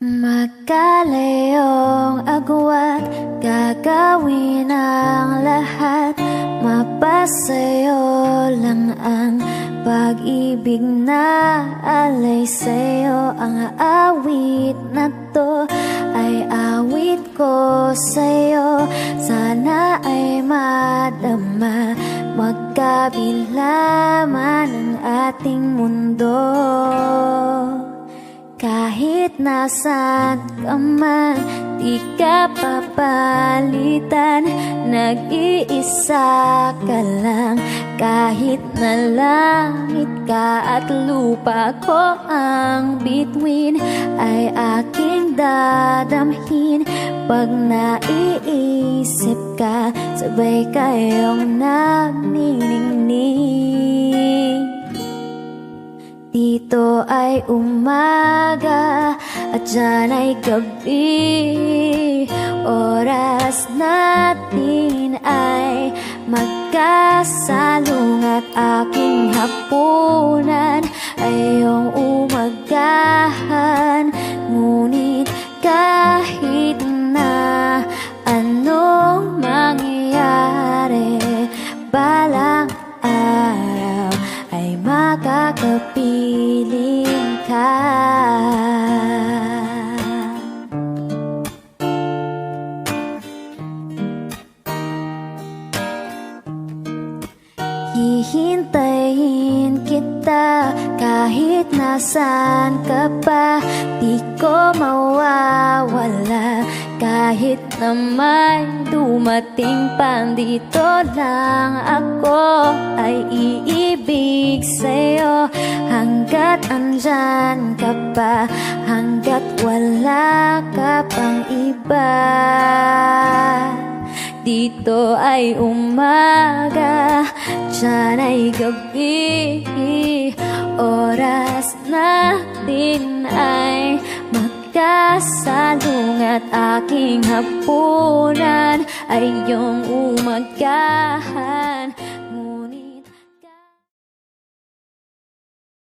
Magkalayong agwat, gagawin ang lahat. Mapasayo lang ang pag-ibig na alay sa'yo. Ang awit na to ay awit ko sa'yo. Sana ay madama magkabila man ang ating mundo. Kahit nasan ka man, di ka papalitan. Nag-iisa ka lang, kahit na langit ka at lupa ko ang bituin, ay aking dadamhin. Pag naiisip ka, sabay kayong nagniningning. Dito ay umaga at dyan ay gabi. Oras natin ay magkasalung at aking hapunan ay iyong umagahan. Ngunit kahit na anong mangyayari, balang araw ay makakapiling ka. Hihintayin kita kahit nasan ka pa. Di ko mawawala kahit na may dumating pa. Dito lang ako ay iibig sa'yo hanggat andyan ka pa, hanggat wala ka pang iba. Dito ay umaga, dyan ay gabi. Oras natin ay magkasalung at aking hapunan ay iyong umagahan.